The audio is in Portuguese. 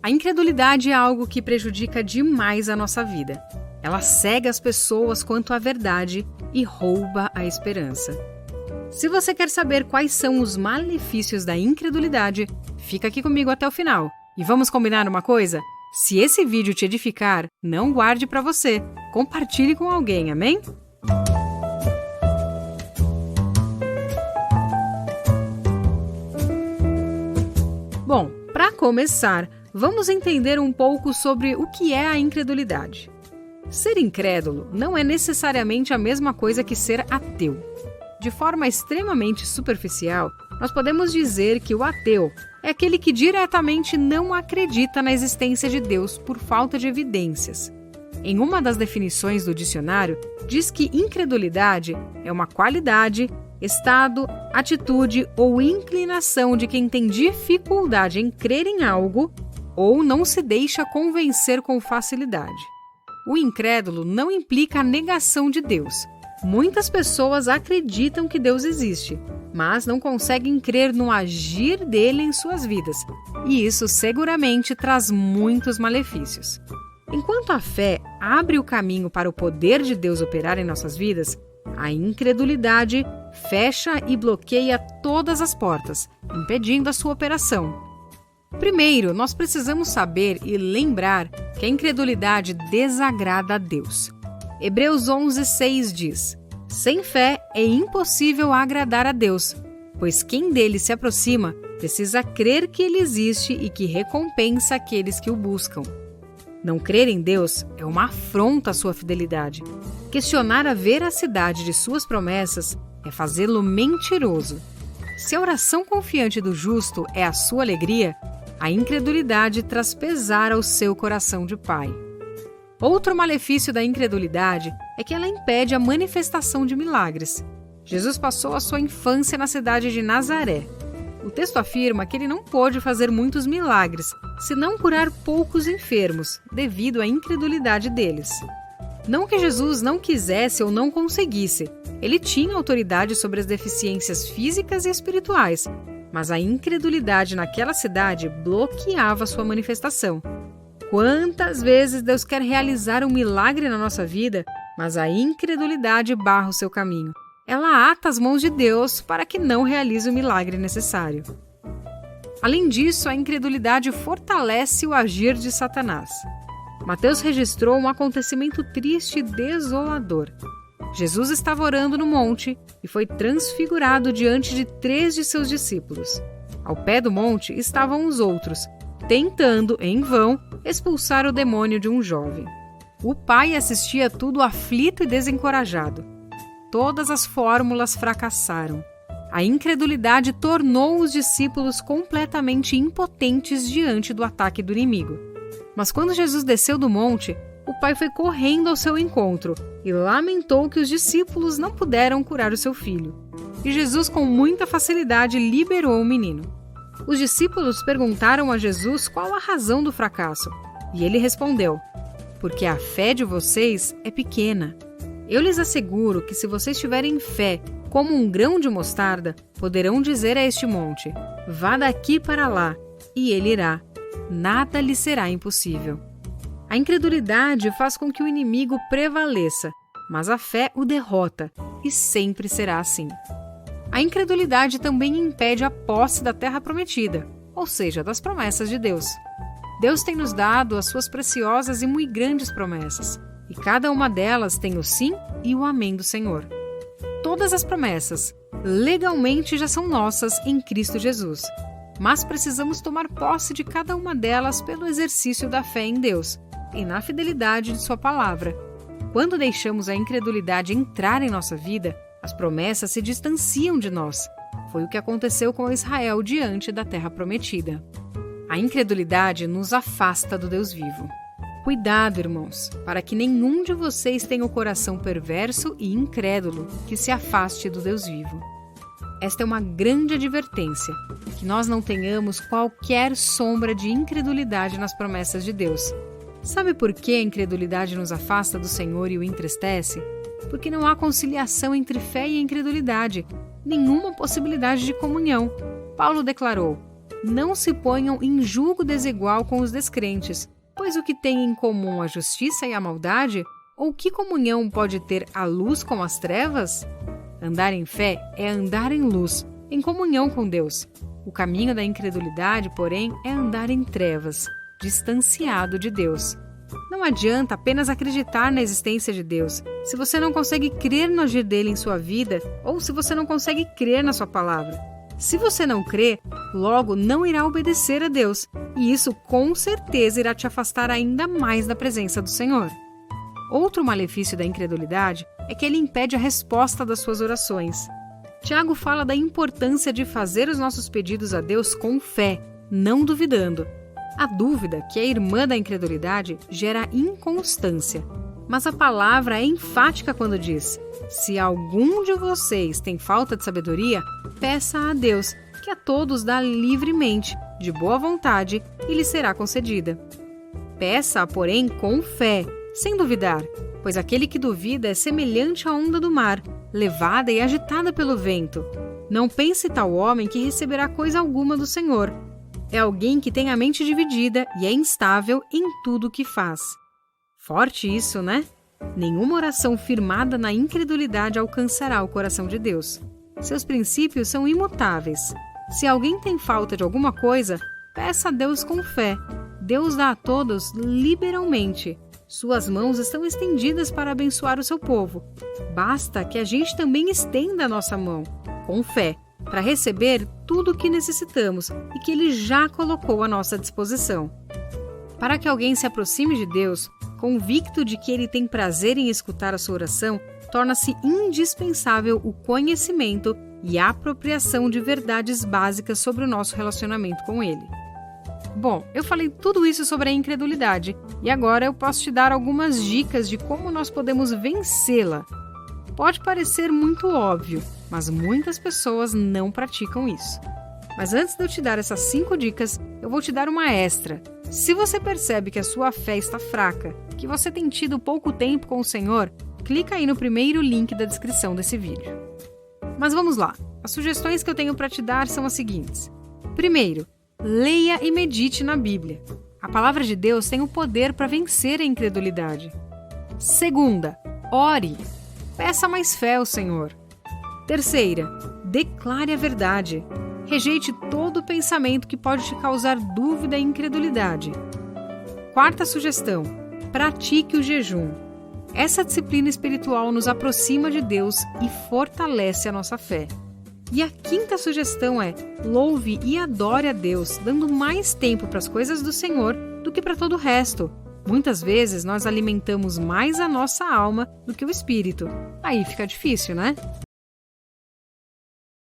A incredulidade é algo que prejudica demais a nossa vida. Ela cega as pessoas quanto à verdade e rouba a esperança. Se você quer saber quais são os malefícios da incredulidade, fica aqui comigo até o final. E vamos combinar uma coisa? Se esse vídeo te edificar, não guarde para você. Compartilhe com alguém, amém? Bom, para começar, vamos entender um pouco sobre o que é a incredulidade. Ser incrédulo não é necessariamente a mesma coisa que ser ateu. De forma extremamente superficial, nós podemos dizer que o ateu é aquele que diretamente não acredita na existência de Deus por falta de evidências. Em uma das definições do dicionário, diz que incredulidade é uma qualidade, estado, atitude ou inclinação de quem tem dificuldade em crer em algo ou não se deixa convencer com facilidade. O incrédulo não implica a negação de Deus. Muitas pessoas acreditam que Deus existe, mas não conseguem crer no agir dele em suas vidas, e isso seguramente traz muitos malefícios. Enquanto a fé abre o caminho para o poder de Deus operar em nossas vidas, a incredulidade fecha e bloqueia todas as portas, impedindo a sua operação. Primeiro, nós precisamos saber e lembrar que a incredulidade desagrada a Deus. Hebreus 11:6 diz: sem fé é impossível agradar a Deus, pois quem dele se aproxima precisa crer que ele existe e que recompensa aqueles que o buscam. Não crer em Deus é uma afronta à sua fidelidade. Questionar a veracidade de suas promessas é fazê-lo mentiroso. Se a oração confiante do justo é a sua alegria, a incredulidade traz pesar ao seu coração de pai. Outro malefício da incredulidade é que ela impede a manifestação de milagres. Jesus passou a sua infância na cidade de Nazaré. O texto afirma que ele não pôde fazer muitos milagres, senão curar poucos enfermos, devido à incredulidade deles. Não que Jesus não quisesse ou não conseguisse, ele tinha autoridade sobre as deficiências físicas e espirituais, mas a incredulidade naquela cidade bloqueava sua manifestação. Quantas vezes Deus quer realizar um milagre na nossa vida, mas a incredulidade barra o seu caminho. Ela ata as mãos de Deus para que não realize o milagre necessário. Além disso, a incredulidade fortalece o agir de Satanás. Mateus registrou um acontecimento triste e desolador. Jesus estava orando no monte e foi transfigurado diante de 3 de seus discípulos. Ao pé do monte estavam os outros, tentando, em vão, expulsar o demônio de um jovem. O pai assistia tudo aflito e desencorajado. Todas as fórmulas fracassaram. A incredulidade tornou os discípulos completamente impotentes diante do ataque do inimigo. Mas quando Jesus desceu do monte, o pai foi correndo ao seu encontro e lamentou que os discípulos não puderam curar o seu filho. E Jesus, com muita facilidade, liberou o menino. Os discípulos perguntaram a Jesus qual a razão do fracasso, e ele respondeu: porque a fé de vocês é pequena. Eu lhes asseguro que se vocês tiverem fé como um grão de mostarda, poderão dizer a este monte: vá daqui para lá, e ele irá. Nada lhe será impossível. A incredulidade faz com que o inimigo prevaleça, mas a fé o derrota, e sempre será assim. A incredulidade também impede a posse da terra prometida, ou seja, das promessas de Deus. Deus tem nos dado as suas preciosas e muito grandes promessas, e cada uma delas tem o sim e o amém do Senhor. Todas as promessas, legalmente, já são nossas em Cristo Jesus, mas precisamos tomar posse de cada uma delas pelo exercício da fé em Deus e na fidelidade de sua palavra. Quando deixamos a incredulidade entrar em nossa vida, as promessas se distanciam de nós. Foi o que aconteceu com Israel diante da terra prometida. A incredulidade nos afasta do Deus vivo. Cuidado, irmãos, para que nenhum de vocês tenha o coração perverso e incrédulo que se afaste do Deus vivo. Esta é uma grande advertência, que nós não tenhamos qualquer sombra de incredulidade nas promessas de Deus. Sabe por que a incredulidade nos afasta do Senhor e o entristece? Porque não há conciliação entre fé e incredulidade, nenhuma possibilidade de comunhão. Paulo declarou: não se ponham em julgo desigual com os descrentes, pois o que tem em comum a justiça e a maldade? Ou que comunhão pode ter a luz com as trevas? Andar em fé é andar em luz, em comunhão com Deus. O caminho da incredulidade, porém, é andar em trevas, distanciado de Deus. Não adianta apenas acreditar na existência de Deus, se você não consegue crer no agir dele em sua vida ou se você não consegue crer na sua palavra. Se você não crê, logo não irá obedecer a Deus, e isso com certeza irá te afastar ainda mais da presença do Senhor. Outro malefício da incredulidade é que ele impede a resposta das suas orações. Tiago fala da importância de fazer os nossos pedidos a Deus com fé, não duvidando. A dúvida, que é irmã da incredulidade, gera inconstância. Mas a palavra é enfática quando diz: se algum de vocês tem falta de sabedoria, peça a Deus, que a todos dá livremente, de boa vontade, e lhe será concedida. Peça, porém, com fé, sem duvidar, pois aquele que duvida é semelhante à onda do mar, levada e agitada pelo vento. Não pense tal homem que receberá coisa alguma do Senhor. É alguém que tem a mente dividida e é instável em tudo o que faz. Forte isso, né? Nenhuma oração firmada na incredulidade alcançará o coração de Deus. Seus princípios são imutáveis. Se alguém tem falta de alguma coisa, peça a Deus com fé. Deus dá a todos liberalmente. Suas mãos estão estendidas para abençoar o seu povo. Basta que a gente também estenda a nossa mão, com fé, para receber tudo o que necessitamos e que Ele já colocou à nossa disposição. Para que alguém se aproxime de Deus, convicto de que Ele tem prazer em escutar a sua oração, torna-se indispensável o conhecimento e a apropriação de verdades básicas sobre o nosso relacionamento com Ele. Bom, eu falei tudo isso sobre a incredulidade e agora eu posso te dar algumas dicas de como nós podemos vencê-la. Pode parecer muito óbvio, mas muitas pessoas não praticam isso. Mas antes de eu te dar essas 5 dicas, eu vou te dar uma extra. Se você percebe que a sua fé está fraca, que você tem tido pouco tempo com o Senhor, clica aí no primeiro link da descrição desse vídeo. Mas vamos lá, as sugestões que eu tenho para te dar são as seguintes. Primeiro, leia e medite na Bíblia. A palavra de Deus tem o poder para vencer a incredulidade. Segunda, ore. Peça mais fé ao Senhor. Terceira, declare a verdade. Rejeite todo pensamento que pode te causar dúvida e incredulidade. Quarta sugestão, pratique o jejum. Essa disciplina espiritual nos aproxima de Deus e fortalece a nossa fé. E a quinta sugestão é: louve e adore a Deus, dando mais tempo para as coisas do Senhor do que para todo o resto. Muitas vezes nós alimentamos mais a nossa alma do que o espírito. Aí fica difícil, né?